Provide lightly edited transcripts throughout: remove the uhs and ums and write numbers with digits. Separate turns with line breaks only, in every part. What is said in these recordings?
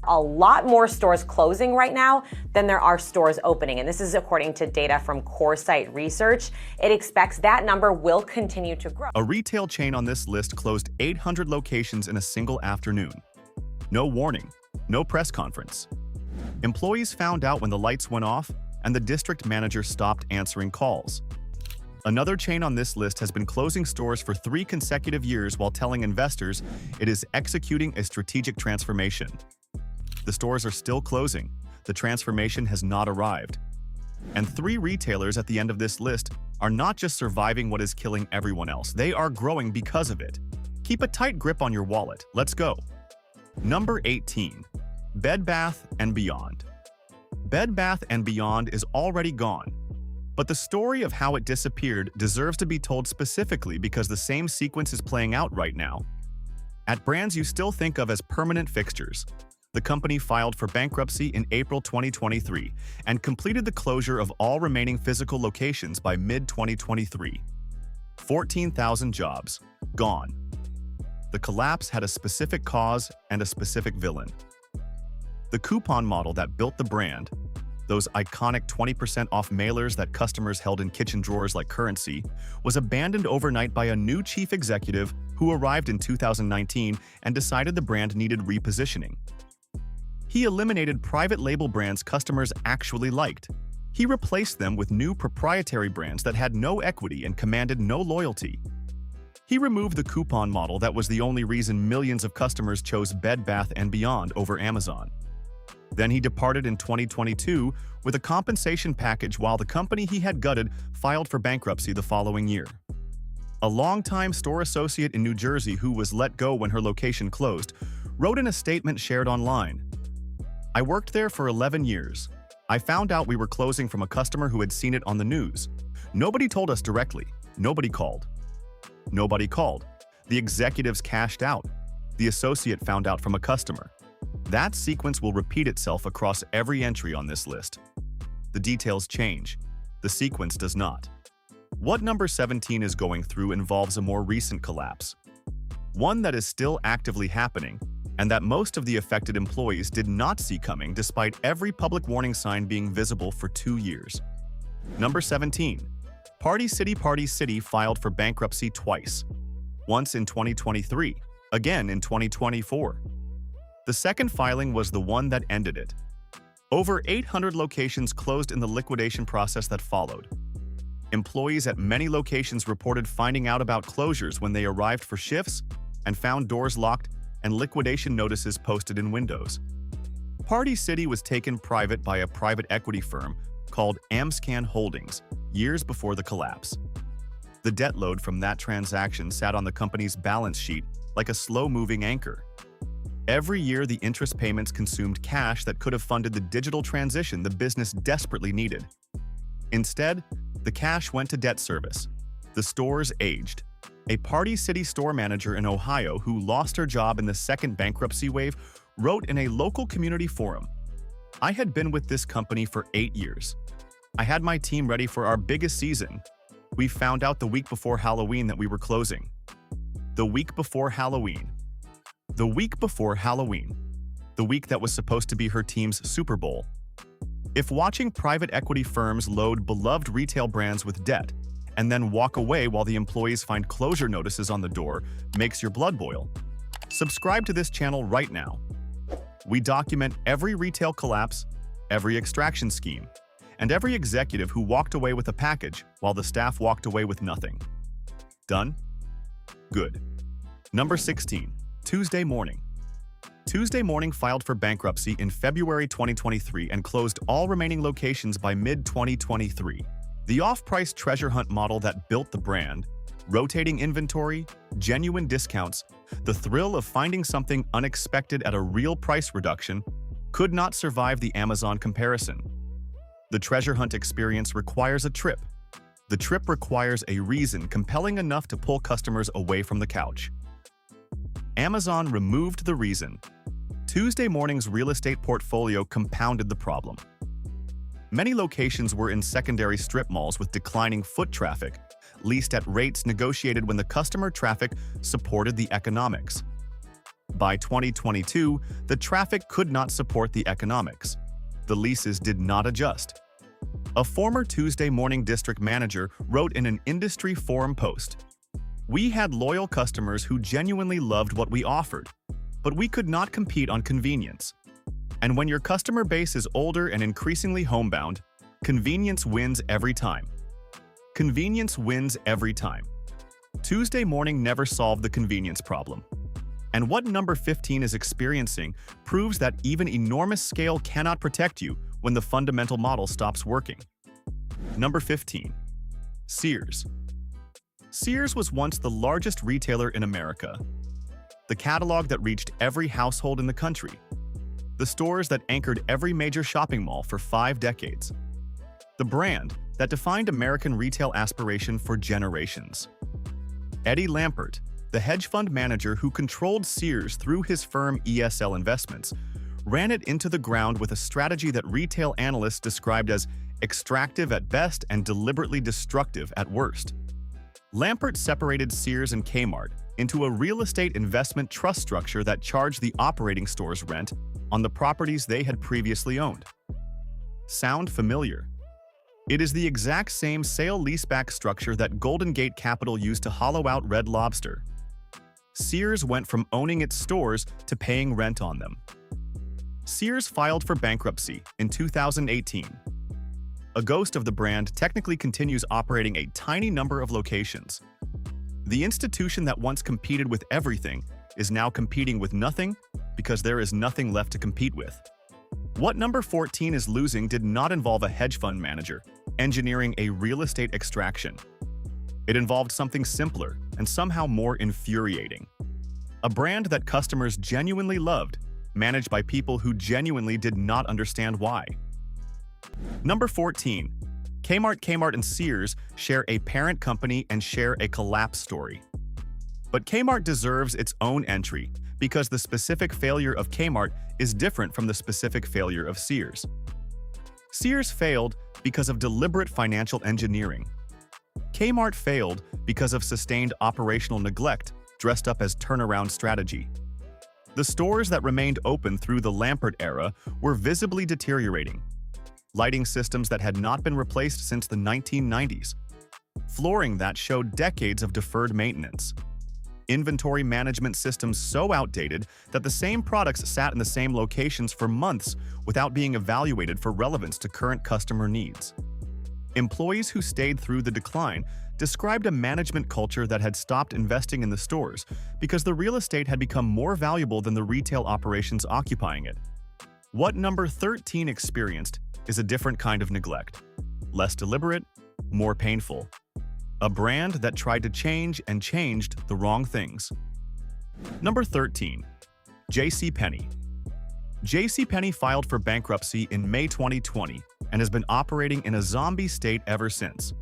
a lot more stores closing right now than there are stores opening. And this is according to data from CoreSite Research. It expects that number will continue to grow.
A retail chain on this list closed 800 locations in a single afternoon. No warning, no press conference. Employees found out when the lights went off, and the district manager stopped answering calls. Another chain on this list has been closing stores for 3 consecutive years while telling investors it is executing a strategic transformation. The stores are still closing. The transformation has not arrived. And 3 retailers at the end of this list are not just surviving what is killing everyone else, they are growing because of it. Keep a tight grip on your wallet. Let's go. Number 18. Bed Bath & Beyond. Bed Bath & Beyond is already gone. But the story of how it disappeared deserves to be told specifically because the same sequence is playing out right now. At brands you still think of as permanent fixtures, the company filed for bankruptcy in April 2023 and completed the closure of all remaining physical locations by mid-2023. 14,000 jobs, gone. The collapse had a specific cause and a specific villain. The coupon model that built the brand, those iconic 20% off mailers that customers held in kitchen drawers like currency, was abandoned overnight by a new chief executive who arrived in 2019 and decided the brand needed repositioning. He eliminated private label brands customers actually liked. He replaced them with new proprietary brands that had no equity and commanded no loyalty. He removed the coupon model that was the only reason millions of customers chose Bed Bath & Beyond over Amazon. Then he departed in 2022 with a compensation package while the company he had gutted filed for bankruptcy the following year. A longtime store associate in New Jersey who was let go when her location closed wrote in a statement shared online, "I worked there for 11 years. I found out we were closing from a customer who had seen it on the news. Nobody told us directly. Nobody called. Nobody called. The executives cashed out. The associate found out from a customer. That sequence will repeat itself across every entry on this list. The details change. The sequence does not. What number 17 is going through involves a more recent collapse. One that is still actively happening, and that most of the affected employees did not see coming despite every public warning sign being visible for 2 years. Number 17. Party City filed for bankruptcy twice. Once in 2023, again in 2024. The second filing was the one that ended it. Over 800 locations closed in the liquidation process that followed. Employees at many locations reported finding out about closures when they arrived for shifts and found doors locked and liquidation notices posted in windows. Party City was taken private by a private equity firm called Amscan Holdings years before the collapse. The debt load from that transaction sat on the company's balance sheet like a slow-moving anchor. Every year, the interest payments consumed cash that could have funded the digital transition the business desperately needed. Instead, the cash went to debt service. The stores aged. A Party City store manager in Ohio who lost her job in the second bankruptcy wave wrote in a local community forum, "I had been with this company for 8 years. I had my team ready for our biggest season. We found out the week before Halloween that we were closing. The week before Halloween. The week before Halloween. The week that was supposed to be her team's Super Bowl." If watching private equity firms load beloved retail brands with debt and then walk away while the employees find closure notices on the door makes your blood boil, subscribe to this channel right now. We document every retail collapse, every extraction scheme, and every executive who walked away with a package while the staff walked away with nothing. Done? Good. Number 16. Tuesday Morning. Tuesday Morning filed for bankruptcy in February 2023 and closed all remaining locations by mid-2023. The off-price treasure hunt model that built the brand, rotating inventory, genuine discounts, the thrill of finding something unexpected at a real price reduction, could not survive the Amazon comparison. The treasure hunt experience requires a trip. The trip requires a reason compelling enough to pull customers away from the couch. Amazon removed the reason. Tuesday Morning's real estate portfolio compounded the problem. Many locations were in secondary strip malls with declining foot traffic, leased at rates negotiated when the customer traffic supported the economics. By 2022, the traffic could not support the economics. The leases did not adjust. A former Tuesday Morning district manager wrote in an industry forum post, "We had loyal customers who genuinely loved what we offered, but we could not compete on convenience. And when your customer base is older and increasingly homebound, convenience wins every time. Convenience wins every time." Tuesday Morning never solved the convenience problem. And what number 15 is experiencing proves that even enormous scale cannot protect you when the fundamental model stops working. Number 15. Sears. Sears was once the largest retailer in America. The catalog that reached every household in the country. The stores that anchored every major shopping mall for 5 decades. The brand that defined American retail aspiration for generations. Eddie Lampert, the hedge fund manager who controlled Sears through his firm ESL Investments, ran it into the ground with a strategy that retail analysts described as extractive at best and deliberately destructive at worst. Lampert separated Sears and Kmart into a real estate investment trust structure that charged the operating stores rent on the properties they had previously owned. Sound familiar? It is the exact same sale-leaseback structure that Golden Gate Capital used to hollow out Red Lobster. Sears went from owning its stores to paying rent on them. Sears filed for bankruptcy in 2018. A ghost of the brand technically continues operating a tiny number of locations. The institution that once competed with everything is now competing with nothing because there is nothing left to compete with. What number 14 is losing did not involve a hedge fund manager engineering a real estate extraction. It involved something simpler and somehow more infuriating. A brand that customers genuinely loved, managed by people who genuinely did not understand why. Number 14. Kmart and Sears share a parent company and share a collapse story. But Kmart deserves its own entry because the specific failure of Kmart is different from the specific failure of Sears. Sears failed because of deliberate financial engineering. Kmart failed because of sustained operational neglect dressed up as turnaround strategy. The stores that remained open through the Lampert era were visibly deteriorating. Lighting systems that had not been replaced since the 1990s. Flooring that showed decades of deferred maintenance. Inventory management systems so outdated that the same products sat in the same locations for months without being evaluated for relevance to current customer needs. Employees who stayed through the decline described a management culture that had stopped investing in the stores because the real estate had become more valuable than the retail operations occupying it. What number 13 experienced is a different kind of neglect. Less deliberate, more painful. A brand that tried to change and changed the wrong things. Number 13. JCPenney. JCPenney filed for bankruptcy in May 2020 and has been operating in a zombie state ever since.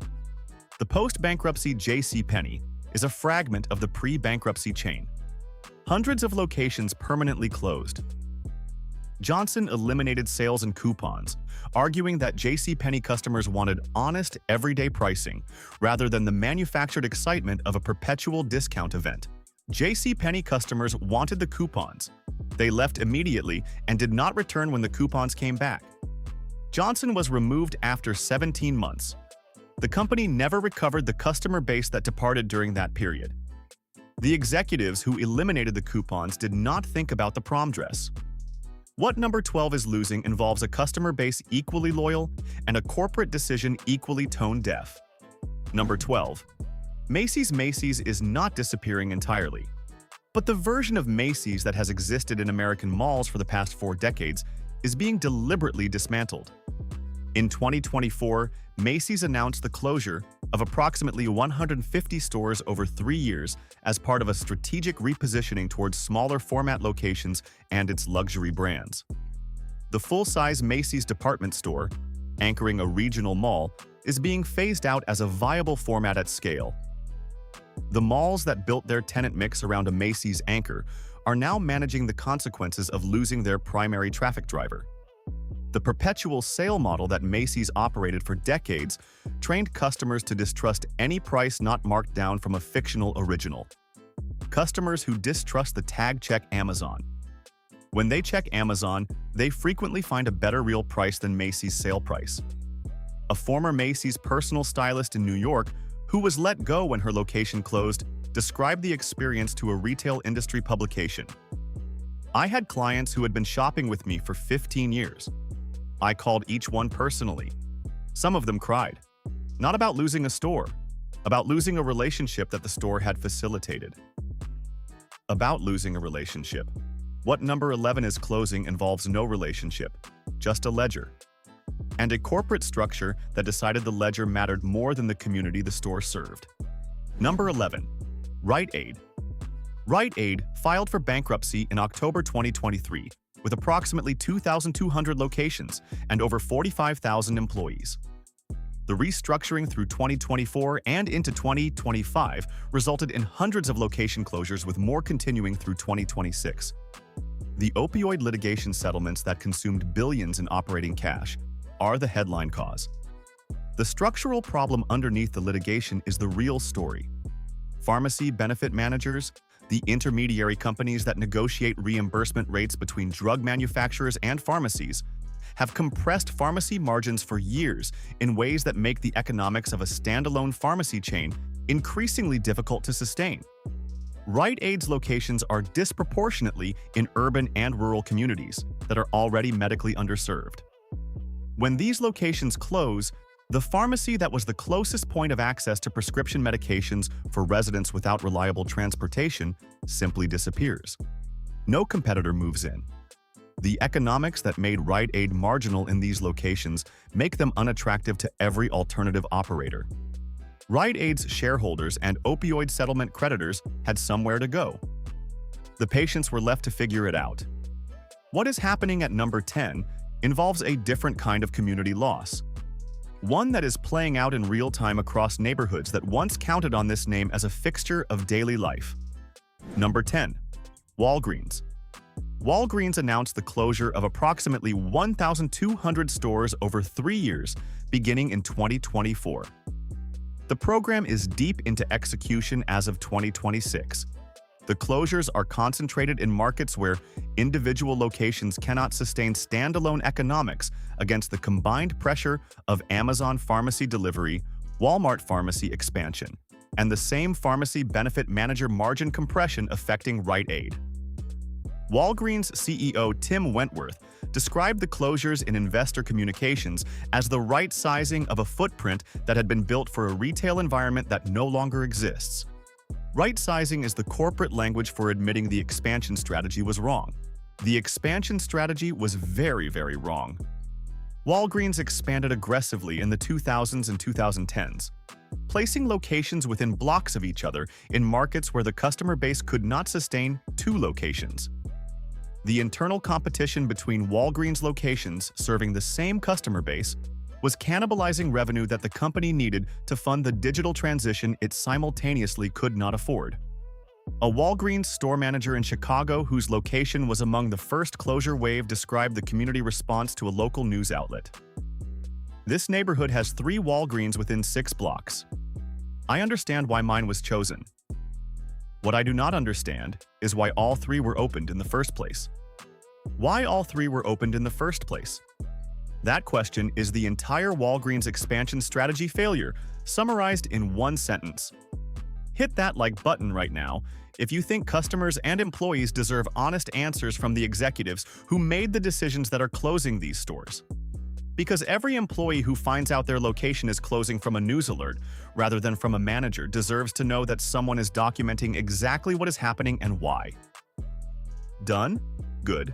The post-bankruptcy JCPenney is a fragment of the pre-bankruptcy chain. Hundreds of locations permanently closed. Johnson eliminated sales and coupons, arguing that JCPenney customers wanted honest, everyday pricing rather than the manufactured excitement of a perpetual discount event. JCPenney customers wanted the coupons. They left immediately and did not return when the coupons came back. Johnson was removed after 17 months. The company never recovered the customer base that departed during that period. The executives who eliminated the coupons did not think about the prom dress. What number 12 is losing involves a customer base equally loyal and a corporate decision equally tone-deaf. Number 12. Macy's is not disappearing entirely. But the version of Macy's that has existed in American malls for the past 4 decades is being deliberately dismantled. In 2024, Macy's announced the closure of approximately 150 stores over 3 years as part of a strategic repositioning towards smaller format locations and its luxury brands. The full-size Macy's department store, anchoring a regional mall, is being phased out as a viable format at scale. The malls that built their tenant mix around a Macy's anchor are now managing the consequences of losing their primary traffic driver. The perpetual sale model that Macy's operated for decades trained customers to distrust any price not marked down from a fictional original. customers who distrust the tag check Amazon. When they check Amazon, they frequently find a better real price than Macy's sale price. A former Macy's personal stylist in New York, who was let go when her location closed, described the experience to a retail industry publication. "I had clients who had been shopping with me for 15 years. I called each one personally. Some of them cried. Not about losing a store, about losing a relationship that the store had facilitated." About losing a relationship. What number 11 is closing involves no relationship, just a ledger. And a corporate structure that decided the ledger mattered more than the community the store served. Number 11. Rite Aid. Rite Aid filed for bankruptcy in October 2023 with approximately 2,200 locations and over 45,000 employees. The restructuring through 2024 and into 2025 resulted in hundreds of location closures, with more continuing through 2026. The opioid litigation settlements that consumed billions in operating cash are the headline cause. The structural problem underneath the litigation is the real story. Pharmacy benefit managers, the intermediary companies that negotiate reimbursement rates between drug manufacturers and pharmacies, have compressed pharmacy margins for years in ways that make the economics of a standalone pharmacy chain increasingly difficult to sustain. Rite Aid's locations are disproportionately in urban and rural communities that are already medically underserved. When these locations close, the pharmacy that was the closest point of access to prescription medications for residents without reliable transportation simply disappears. No competitor moves in. The economics that made Rite Aid marginal in these locations make them unattractive to every alternative operator. Rite Aid's shareholders and opioid settlement creditors had somewhere to go. The patients were left to figure it out. What is happening at number 10 involves a different kind of community loss. One that is playing out in real time across neighborhoods that once counted on this name as a fixture of daily life. Number 10. Walgreens. Walgreens announced the closure of approximately 1,200 stores over 3 years, beginning in 2024. The program is deep into execution as of 2026. The closures are concentrated in markets where individual locations cannot sustain standalone economics against the combined pressure of Amazon pharmacy delivery, Walmart pharmacy expansion, and the same pharmacy benefit manager margin compression affecting Rite Aid. Walgreens CEO Tim Wentworth described the closures in investor communications as the right sizing of a footprint that had been built for a retail environment that no longer exists. Right sizing is the corporate language for admitting the expansion strategy was wrong. The expansion strategy was very, very wrong. Walgreens expanded aggressively in the 2000s and 2010s, placing locations within blocks of each other in markets where the customer base could not sustain 2 locations. The internal competition between Walgreens locations serving the same customer base was cannibalizing revenue that the company needed to fund the digital transition it simultaneously could not afford. A Walgreens store manager in Chicago, whose location was among the first closure wave, described the community response to a local news outlet. "This neighborhood has 3 Walgreens within 6 blocks. I understand why mine was chosen. What I do not understand is why all 3 were opened in the first place." Why all 3 were opened in the first place? That question is the entire Walgreens expansion strategy failure, summarized in one sentence. Hit that like button right now if you think customers and employees deserve honest answers from the executives who made the decisions that are closing these stores. Because every employee who finds out their location is closing from a news alert, rather than from a manager, deserves to know that someone is documenting exactly what is happening and why. Done? Good.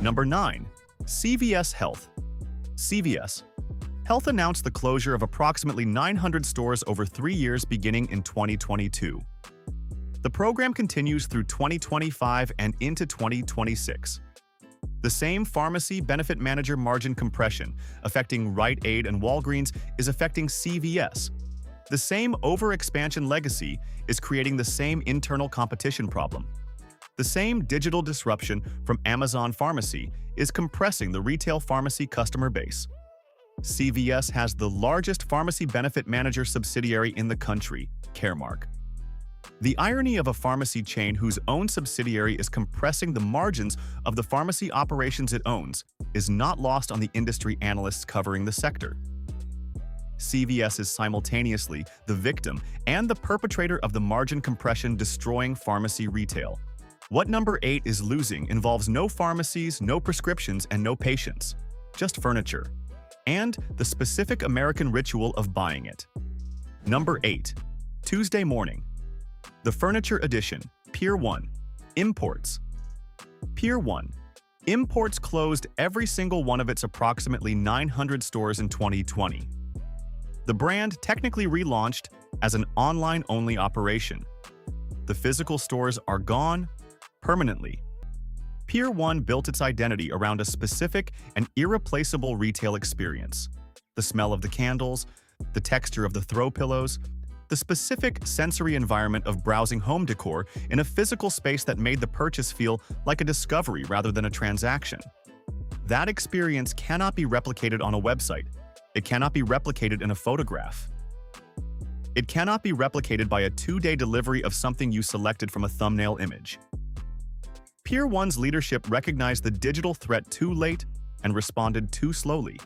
Number 9. CVS Health. CVS Health announced the closure of approximately 900 stores over 3 years beginning in 2022. The program continues through 2025 and into 2026. The same pharmacy benefit manager margin compression affecting Rite Aid and Walgreens is affecting CVS. The same overexpansion legacy is creating the same internal competition problem. The same digital disruption from Amazon Pharmacy is compressing the retail pharmacy customer base. CVS has the largest pharmacy benefit manager subsidiary in the country, Kmart. The irony of a pharmacy chain whose own subsidiary is compressing the margins of the pharmacy operations it owns is not lost on the industry analysts covering the sector. CVS is simultaneously the victim and the perpetrator of the margin compression destroying pharmacy retail. What number 8 is losing involves no pharmacies, no prescriptions, and no patients, just furniture, and the specific American ritual of buying it. Number 8. Tuesday morning. The Furniture Edition, Pier 1. Imports. Pier 1. Imports closed every single one of its approximately 900 stores in 2020. The brand technically relaunched as an online-only operation. The physical stores are gone permanently. Pier 1 built its identity around a specific and irreplaceable retail experience. The smell of the candles, the texture of the throw pillows, the specific sensory environment of browsing home decor in a physical space that made the purchase feel like a discovery rather than a transaction. That experience cannot be replicated on a website. It cannot be replicated in a photograph. It cannot be replicated by a 2-day delivery of something you selected from a thumbnail image. Pier 1's leadership recognized the digital threat too late and responded too slowly.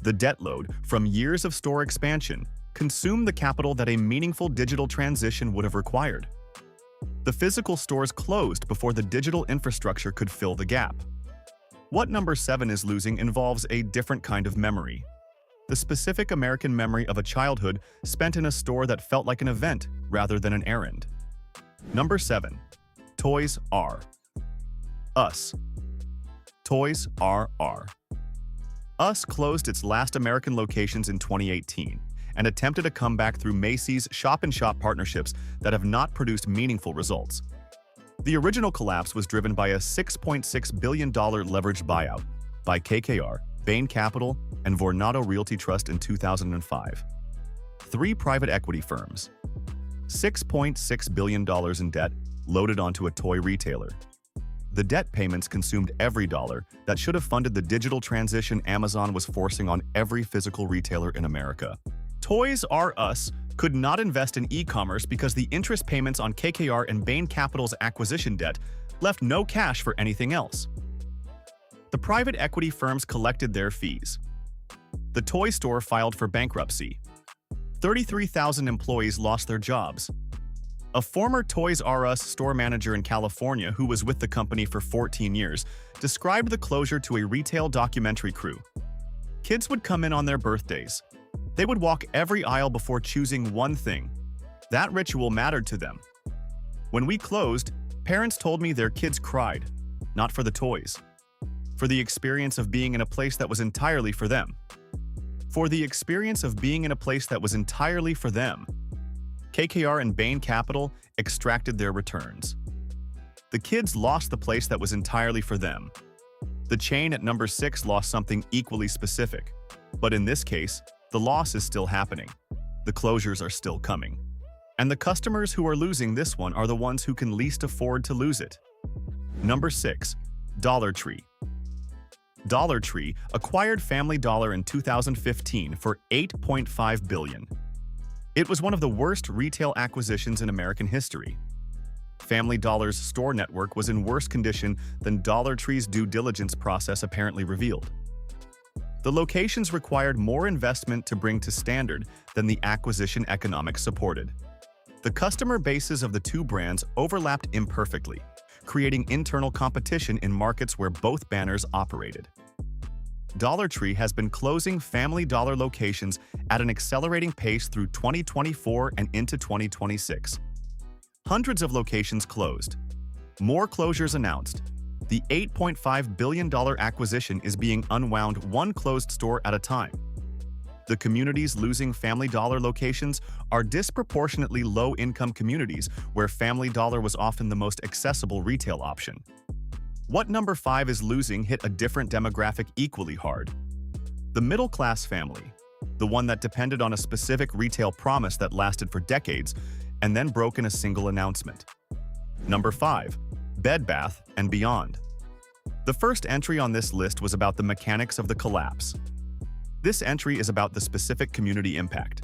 The debt load from years of store expansion consumed the capital that a meaningful digital transition would have required. The physical stores closed before the digital infrastructure could fill the gap. What number 7 is losing involves a different kind of memory. The specific American memory of a childhood spent in a store that felt like an event rather than an errand. Number 7. Toys R Us. Toys R Us closed its last American locations in 2018 and attempted a comeback through Macy's shop-in-shop partnerships that have not produced meaningful results. The original collapse was driven by a $6.6 billion leveraged buyout by KKR, Bain Capital, and Vornado Realty Trust in 2005. 3 private equity firms. $6.6 billion in debt loaded onto a toy retailer. The debt payments consumed every dollar that should have funded the digital transition Amazon was forcing on every physical retailer in America. Toys R Us could not invest in e-commerce because the interest payments on KKR and Bain Capital's acquisition debt left no cash for anything else. The private equity firms collected their fees. The toy store filed for bankruptcy. 33,000 employees lost their jobs. A former Toys R Us store manager in California who was with the company for 14 years described the closure to a retail documentary crew. Kids would come in on their birthdays. They would walk every aisle before choosing one thing. That ritual mattered to them. When we closed, parents told me their kids cried, not for the toys, for the experience of being in a place that was entirely for them. For the experience of being in a place that was entirely for them. KKR and Bain Capital extracted their returns. The kids lost the place that was entirely for them. The chain at number 6 lost something equally specific. But in this case, the loss is still happening. The closures are still coming. And the customers who are losing this one are the ones who can least afford to lose it. Number 6. Dollar Tree. Dollar Tree acquired Family Dollar in 2015 for $8.5 billion. It was one of the worst retail acquisitions in American history. Family Dollar's store network was in worse condition than Dollar Tree's due diligence process apparently revealed. The locations required more investment to bring to standard than the acquisition economics supported. The customer bases of the two brands overlapped imperfectly, creating internal competition in markets where both banners operated. Dollar Tree has been closing Family Dollar locations at an accelerating pace through 2024 and into 2026. Hundreds of locations closed. More closures announced. The $8.5 billion acquisition is being unwound one closed store at a time. The communities losing Family Dollar locations are disproportionately low-income communities where Family Dollar was often the most accessible retail option. What number 5 is losing hit a different demographic equally hard. The middle-class family, the one that depended on a specific retail promise that lasted for decades and then broke in a single announcement. Number 5. Bed Bath & Beyond. The first entry on this list was about the mechanics of the collapse. This entry is about the specific community impact.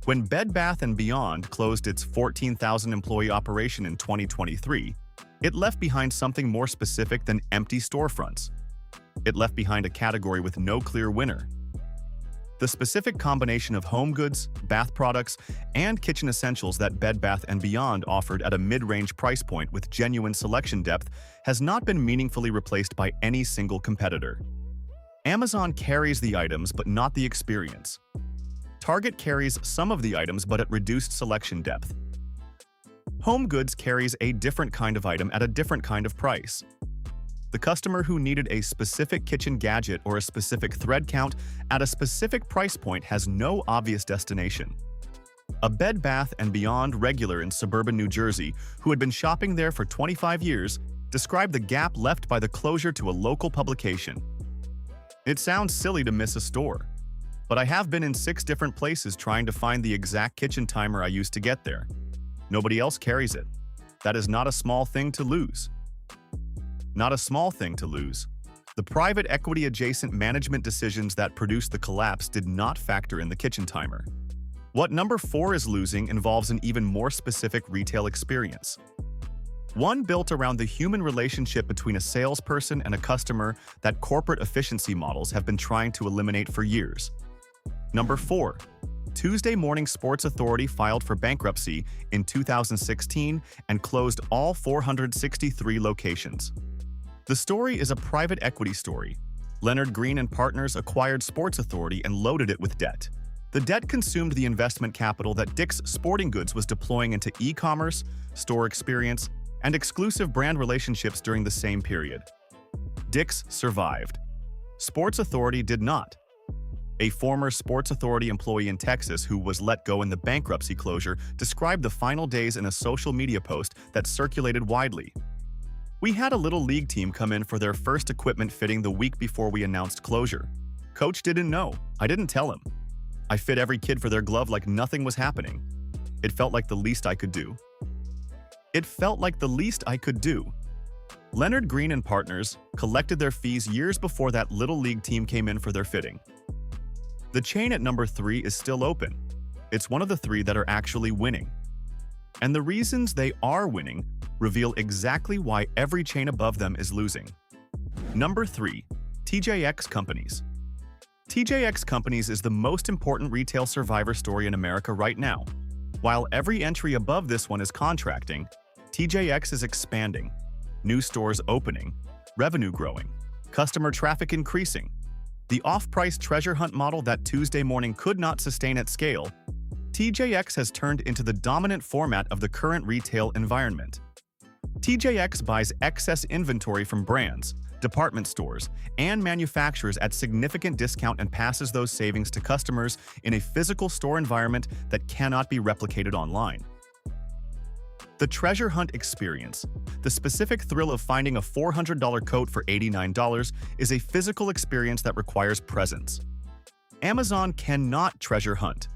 When Bed Bath & Beyond closed its 14,000-employee operation in 2023, it left behind something more specific than empty storefronts. It left behind a category with no clear winner. The specific combination of home goods, bath products, and kitchen essentials that Bed Bath & Beyond offered at a mid-range price point with genuine selection depth has not been meaningfully replaced by any single competitor. Amazon carries the items but not the experience. Target carries some of the items but at reduced selection depth. Home Goods carries a different kind of item at a different kind of price. The customer who needed a specific kitchen gadget or a specific thread count at a specific price point has no obvious destination. A Bed Bath & Beyond regular in suburban New Jersey who had been shopping there for 25 years described the gap left by the closure to a local publication. It sounds silly to miss a store, but I have been in 6 different places trying to find the exact kitchen timer I used to get there. Nobody else carries it. That is not a small thing to lose. Not a small thing to lose. The private equity-adjacent management decisions that produced the collapse did not factor in the kitchen timer. What number 4 is losing involves an even more specific retail experience. One built around the human relationship between a salesperson and a customer that corporate efficiency models have been trying to eliminate for years. Number 4. Tuesday Morning Sports Authority filed for bankruptcy in 2016 and closed all 463 locations. The story is a private equity story. Leonard Green and Partners acquired Sports Authority and loaded it with debt. The debt consumed the investment capital that Dick's Sporting Goods was deploying into e-commerce, store experience, and exclusive brand relationships during the same period. Dick's survived. Sports Authority did not. A former Sports Authority employee in Texas who was let go in the bankruptcy closure described the final days in a social media post that circulated widely. We had a little league team come in for their first equipment fitting the week before we announced closure. Coach didn't know. I didn't tell him. I fit every kid for their glove like nothing was happening. It felt like the least I could do. It felt like the least I could do. Leonard Green and Partners collected their fees years before that little league team came in for their fitting. The chain at number 3 is still open. It's one of the 3 that are actually winning. And the reasons they are winning reveal exactly why every chain above them is losing. Number 3. TJX Companies. TJX Companies is the most important retail survivor story in America right now. While every entry above this one is contracting, TJX is expanding. New stores opening, revenue growing, customer traffic increasing. The off-price treasure hunt model that Tuesday Morning could not sustain at scale, TJX has turned into the dominant format of the current retail environment. TJX buys excess inventory from brands, department stores, and manufacturers at significant discount and passes those savings to customers in a physical store environment that cannot be replicated online. The treasure hunt experience, the specific thrill of finding a $400 coat for $89, is a physical experience that requires presence. Amazon cannot treasure hunt.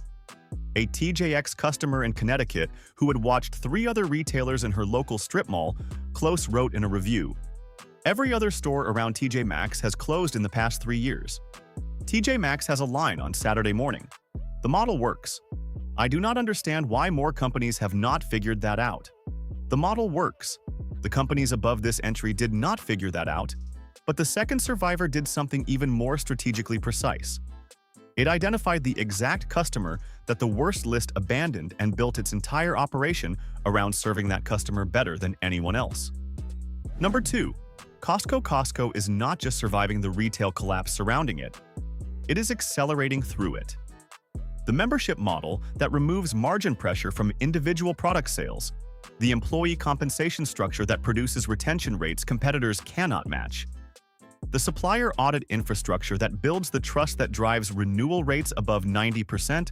A TJX customer in Connecticut who had watched 3 other retailers in her local strip mall close wrote in a review, "Every other store around TJ Maxx has closed in the past 3 years. TJ Maxx has a line on Saturday morning. The model works. I do not understand why more companies have not figured that out. The model works." The companies above this entry did not figure that out, but the second survivor did something even more strategically precise. It identified the exact customer that the worst list abandoned and built its entire operation around serving that customer better than anyone else. Number 2. Costco. Costco is not just surviving the retail collapse surrounding it. It is accelerating through it. The membership model that removes margin pressure from individual product sales, the employee compensation structure that produces retention rates competitors cannot match, the supplier audit infrastructure that builds the trust that drives renewal rates above 90%,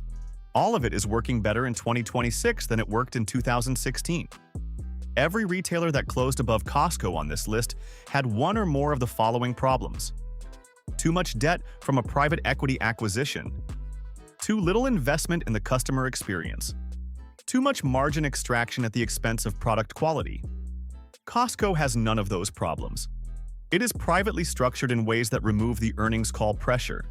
all of it is working better in 2026 than it worked in 2016. Every retailer that closed above Costco on this list had one or more of the following problems: too much debt from a private equity acquisition, too little investment in the customer experience, too much margin extraction at the expense of product quality. Costco has none of those problems. It is privately structured in ways that remove the earnings call pressure.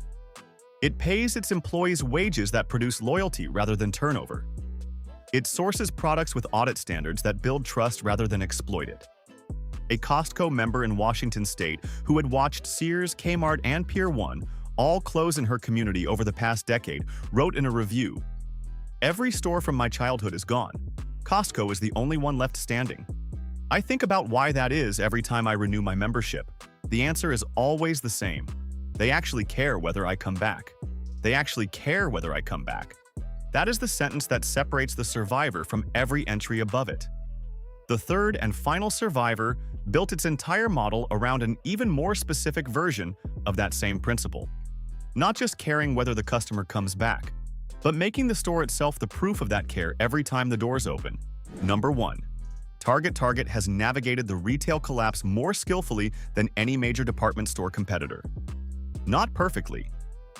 It pays its employees wages that produce loyalty rather than turnover. It sources products with audit standards that build trust rather than exploit it. A Costco member in Washington state who had watched Sears, Kmart, and Pier 1 all close in her community over the past decade wrote in a review, "Every store from my childhood is gone. Costco is the only one left standing. I think about why that is every time I renew my membership. The answer is always the same. They actually care whether I come back. They actually care whether I come back." That is the sentence that separates the survivor from every entry above it. The third and final survivor built its entire model around an even more specific version of that same principle. Not just caring whether the customer comes back, but making the store itself the proof of that care every time the doors open. Number 1. Target has navigated the retail collapse more skillfully than any major department store competitor. Not perfectly.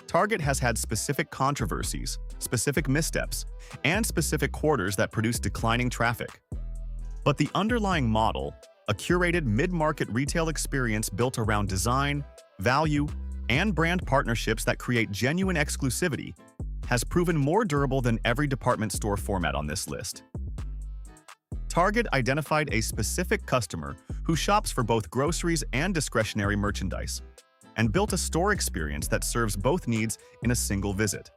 Target has had specific controversies, specific missteps, and specific quarters that produce declining traffic. But the underlying model, a curated mid-market retail experience built around design, value, and brand partnerships that create genuine exclusivity, has proven more durable than every department store format on this list. Target identified a specific customer who shops for both groceries and discretionary merchandise, and built a store experience that serves both needs in a single visit.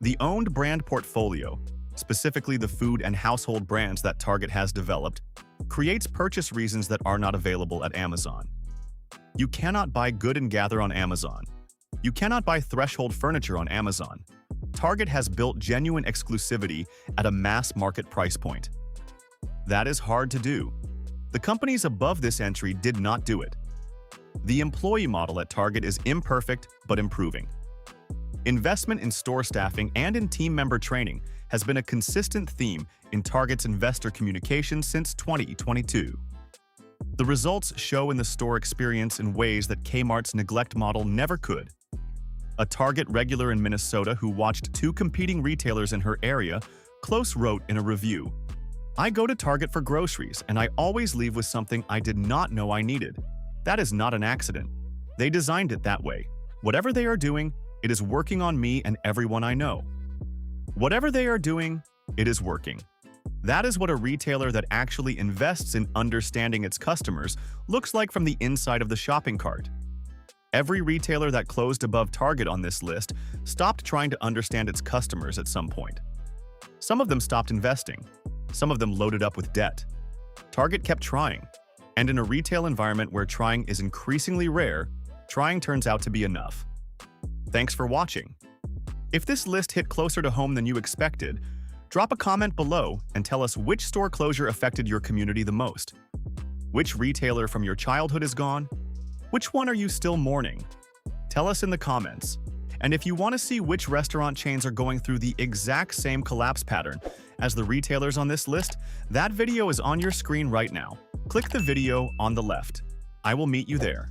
The owned brand portfolio, specifically the food and household brands that Target has developed, creates purchase reasons that are not available at Amazon. You cannot buy Good and Gather on Amazon. You cannot buy Threshold furniture on Amazon. Target has built genuine exclusivity at a mass market price point. That is hard to do. The companies above this entry did not do it. The employee model at Target is imperfect but improving. Investment in store staffing and in team member training has been a consistent theme in Target's investor communications since 2022. The results show in the store experience in ways that Kmart's neglect model never could. A Target regular in Minnesota who watched 2 competing retailers in her area close wrote in a review, "I go to Target for groceries and I always leave with something I did not know I needed. That is not an accident. They designed it that way. Whatever they are doing, it is working on me and everyone I know. Whatever they are doing, it is working." That is what a retailer that actually invests in understanding its customers looks like from the inside of the shopping cart. Every retailer that closed above Target on this list stopped trying to understand its customers at some point. Some of them stopped investing. Some of them loaded up with debt. Target kept trying. And in a retail environment where trying is increasingly rare, trying turns out to be enough. Thanks for watching. If this list hit closer to home than you expected, drop a comment below and tell us which store closure affected your community the most. Which retailer from your childhood is gone? Which one are you still mourning? Tell us in the comments. And if you want to see which restaurant chains are going through the exact same collapse pattern as the retailers on this list, that video is on your screen right now. Click the video on the left. I will meet you there.